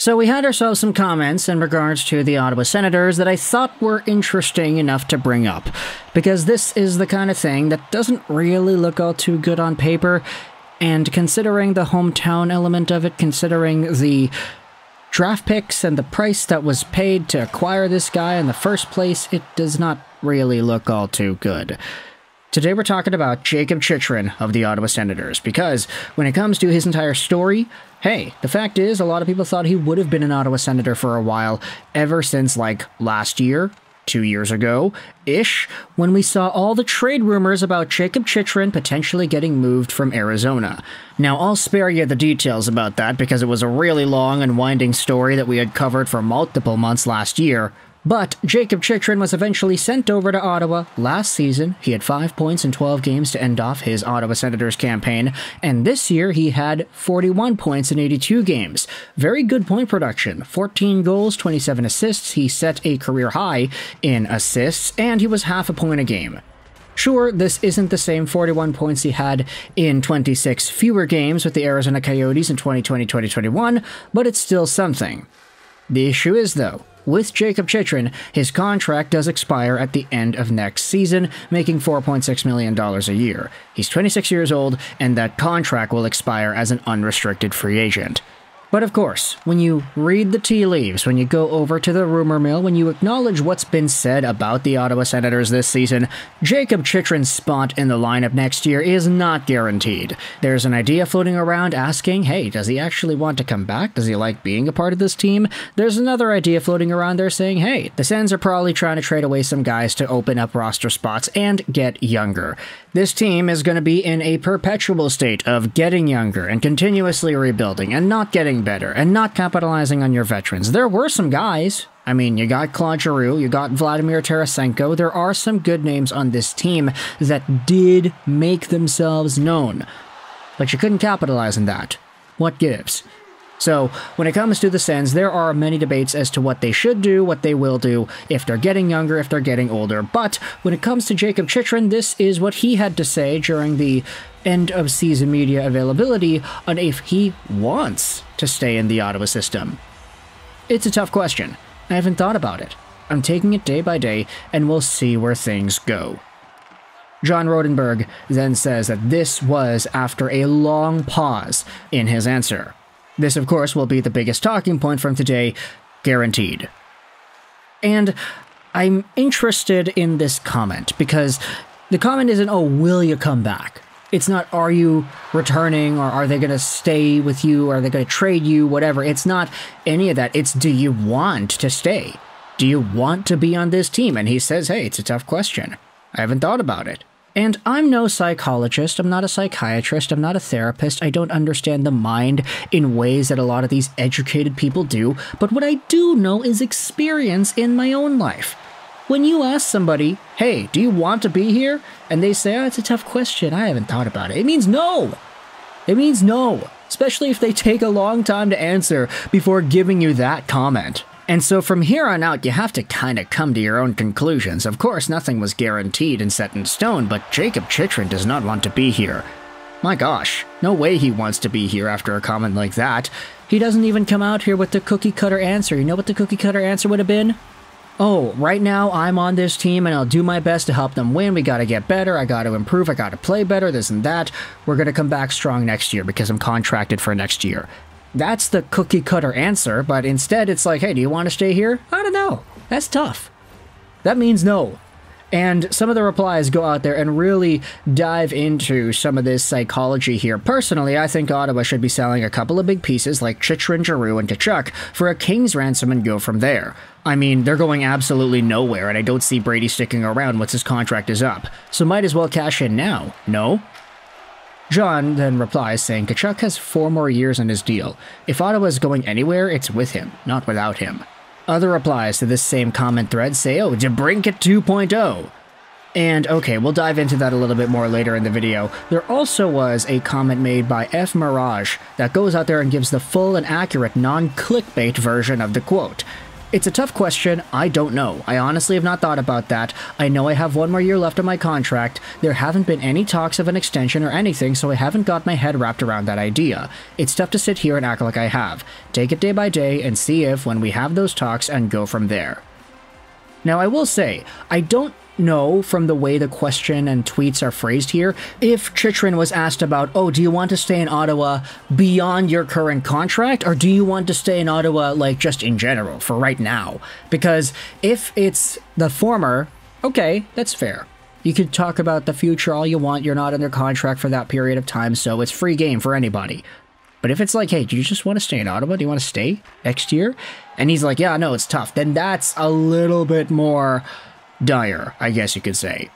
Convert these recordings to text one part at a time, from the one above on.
So we had ourselves some comments in regards to the Ottawa Senators that I thought were interesting enough to bring up, because this is the kind of thing that doesn't really look all too good on paper, and considering the hometown element of it, considering the draft picks and the price that was paid to acquire this guy in the first place, it does not really look all too good. Today we're talking about Jakob Chychrun of the Ottawa Senators, because when it comes to his entire story, hey, the fact is a lot of people thought he would have been an Ottawa Senator for a while, ever since like last year, 2 years ago-ish, when we saw all the trade rumors about Jakob Chychrun potentially getting moved from Arizona. Now, I'll spare you the details about that because it was a really long and winding story that we had covered for multiple months last year. But Jakob Chychrun was eventually sent over to Ottawa last season. He had 5 points in 12 games to end off his Ottawa Senators campaign, and this year he had 41 points in 82 games. Very good point production. 14 goals, 27 assists. He set a career high in assists, and he was half a point a game. Sure, this isn't the same 41 points he had in 26 fewer games with the Arizona Coyotes in 2020-2021, but it's still something. The issue is, though, with Jakob Chychrun, his contract does expire at the end of next season, making $4.6 million a year. He's 26 years old, and that contract will expire as an unrestricted free agent. But of course, when you read the tea leaves, when you go over to the rumor mill, when you acknowledge what's been said about the Ottawa Senators this season, Jakob Chychrun's spot in the lineup next year is not guaranteed. There's an idea floating around asking, hey, does he actually want to come back? Does he like being a part of this team? There's another idea floating around there saying, hey, the Sens are probably trying to trade away some guys to open up roster spots and get younger. This team is going to be in a perpetual state of getting younger and continuously rebuilding and not getting better and not capitalizing on your veterans. There were some guys. I mean, you got Claude Giroux, you got Vladimir Tarasenko. There are some good names on this team that did make themselves known. But you couldn't capitalize on that. What gives? So, when it comes to the Sens, there are many debates as to what they should do, what they will do, if they're getting younger, if they're getting older. But when it comes to Jakob Chychrun, this is what he had to say during the end-of-season media availability on if he wants to stay in the Ottawa system. It's a tough question. I haven't thought about it. I'm taking it day by day, and we'll see where things go. John Rodenberg then says that this was after a long pause in his answer. This, of course, will be the biggest talking point from today, guaranteed. And I'm interested in this comment, because the comment isn't, oh, will you come back? It's not, are you returning, or are they going to stay with you, or are they going to trade you, whatever. It's not any of that. It's, do you want to stay? Do you want to be on this team? And he says, hey, it's a tough question. I haven't thought about it. And I'm no psychologist, I'm not a psychiatrist, I'm not a therapist, I don't understand the mind in ways that a lot of these educated people do, but what I do know is experience in my own life. When you ask somebody, hey, do you want to be here? And they say, oh, it's a tough question, I haven't thought about it. It means no! It means no, especially if they take a long time to answer before giving you that comment. And so from here on out, you have to kind of come to your own conclusions. Of course, nothing was guaranteed and set in stone, but Jakob Chychrun does not want to be here. My gosh, no way he wants to be here after a comment like that. He doesn't even come out here with the cookie-cutter answer. You know what the cookie-cutter answer would have been? Oh, right now I'm on this team and I'll do my best to help them win. We gotta get better, I gotta improve, I gotta play better, this and that. We're gonna come back strong next year because I'm contracted for next year. That's the cookie-cutter answer, but instead it's like, hey, do you want to stay here? I don't know. That's tough. That means no. And some of the replies go out there and really dive into some of this psychology here. Personally, I think Ottawa should be selling a couple of big pieces like Chychrun, Giroux, and Tkachuk for a king's ransom and go from there. I mean, they're going absolutely nowhere, and I don't see Brady sticking around once his contract is up. So might as well cash in now, no? John then replies saying Tkachuk has 4 more years on his deal. If Ottawa is going anywhere, it's with him, not without him. Other replies to this same comment thread say, oh, DeBrincat 2.0. And okay, we'll dive into that a little bit more later in the video. There also was a comment made by F. Mirage that goes out there and gives the full and accurate non-clickbait version of the quote. It's a tough question. I don't know. I honestly have not thought about that. I know I have 1 more year left on my contract. There haven't been any talks of an extension or anything, so I haven't got my head wrapped around that idea. It's tough to sit here and act like I have. Take it day by day and see if when we have those talks and go from there. Now, I will say, I don't know from the way the question and tweets are phrased here if Chychrun was asked about, oh, do you want to stay in Ottawa beyond your current contract, or do you want to stay in Ottawa like just in general for right now? Because if it's the former, okay, that's fair. You could talk about the future all you want, you're not under contract for that period of time, so it's free game for anybody. But if it's like, hey, do you just want to stay in Ottawa? Do you want to stay next year? And he's like, yeah, no, it's tough. Then that's a little bit more dire, I guess you could say.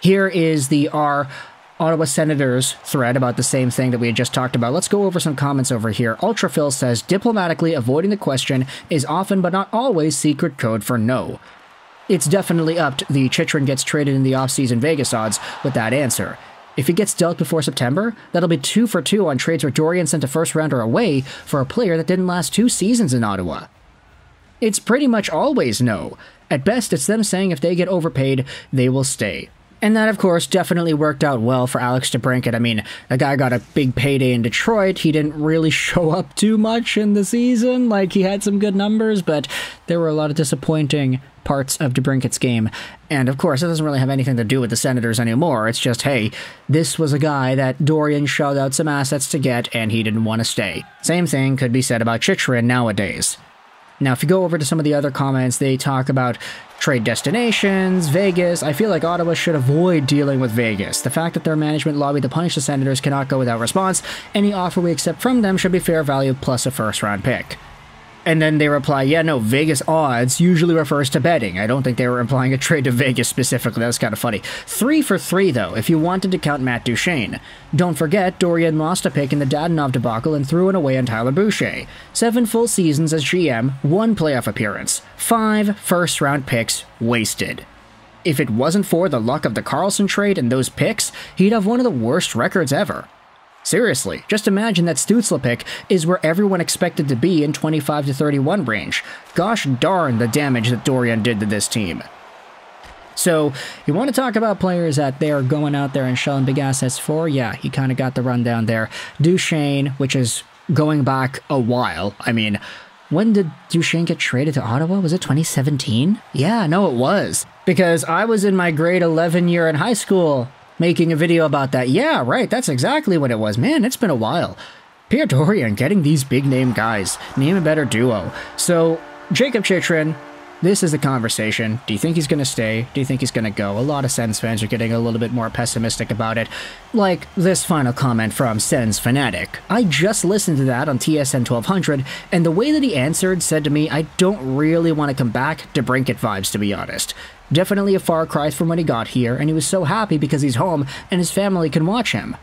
Here is the Ottawa Senators thread about the same thing that we had just talked about. Let's go over some comments over here. Ultraphil says, diplomatically avoiding the question is often but not always secret code for no. It's definitely upped the Chychrun gets traded in the offseason Vegas odds with that answer. If he gets dealt before September, that'll be 2 for 2 on trades where Dorian sent a first-rounder away for a player that didn't last 2 seasons in Ottawa. It's pretty much always no. At best, it's them saying if they get overpaid, they will stay. And that, of course, definitely worked out well for Alex DeBrincat. I mean, the guy got a big payday in Detroit. He didn't really show up too much in the season. Like, he had some good numbers, but there were a lot of disappointing parts of DeBrincat's game. And, of course, it doesn't really have anything to do with the Senators anymore. It's just, hey, this was a guy that Dorian shelled out some assets to get, and he didn't want to stay. Same thing could be said about Chychrun nowadays. Now, if you go over to some of the other comments, they talk about trade destinations, Vegas. I feel like Ottawa should avoid dealing with Vegas. The fact that their management lobbied to punish the Senators cannot go without response. Any offer we accept from them should be fair value plus a first-round pick. And then they reply, yeah, no, Vegas odds usually refers to betting. I don't think they were implying a trade to Vegas specifically. That's kind of funny. 3 for 3, though, if you wanted to count Matt Duchene. Don't forget, Dorian lost a pick in the Dadonov debacle and threw it away on Tyler Boucher. 7 full seasons as GM, 1 playoff appearance. 5 first-round picks wasted. If it wasn't for the luck of the Carlsson trade and those picks, he'd have one of the worst records ever. Seriously, just imagine that Stützle pick is where everyone expected to be in 25 to 31 range. Gosh darn the damage that Dorian did to this team. So, you want to talk about players that they are going out there and shelling big assets for? Yeah, he kind of got the rundown there. Duchene, which is going back a while. I mean, when did Duchene get traded to Ottawa? Was it 2017? Yeah, no, it was. Because I was in my grade 11 year in high school making a video about that. Yeah, right, that's exactly what it was. Man, it's been a while. Pierre Dorian getting these big-name guys. Name a better duo. So, Jakob Chychrun, this is the conversation. Do you think he's going to stay? Do you think he's going to go? A lot of Sens fans are getting a little bit more pessimistic about it. Like this final comment from Sens Fanatic. I just listened to that on TSN 1200, and the way that he answered said to me, I don't really want to come back. DeBrincat vibes, to be honest. Definitely a far cry from when he got here, and he was so happy because he's home and his family can watch him.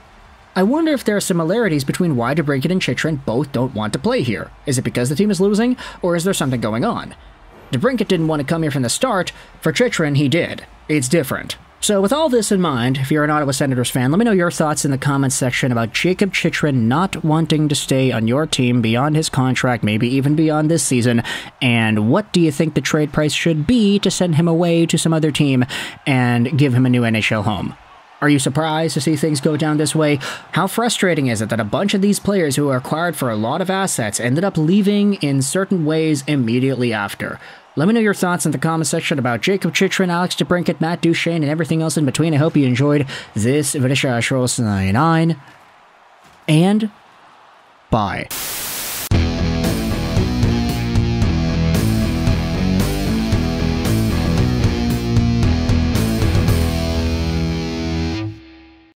I wonder if there are similarities between why DeBrincat and Chychrun both don't want to play here. Is it because the team is losing, or is there something going on? DeBrincat didn't want to come here from the start. For Chychrun, he did. It's different. So with all this in mind, if you're an Ottawa Senators fan, let me know your thoughts in the comments section about Jakob Chychrun not wanting to stay on your team beyond his contract, maybe even beyond this season, and what do you think the trade price should be to send him away to some other team and give him a new NHL home? Are you surprised to see things go down this way? How frustrating is it that a bunch of these players who were acquired for a lot of assets ended up leaving in certain ways immediately after? Let me know your thoughts in the comment section about Jakob Chychrun, Alex DeBrincat, Matt Duchene, and everything else in between. I hope you enjoyed this video. And bye.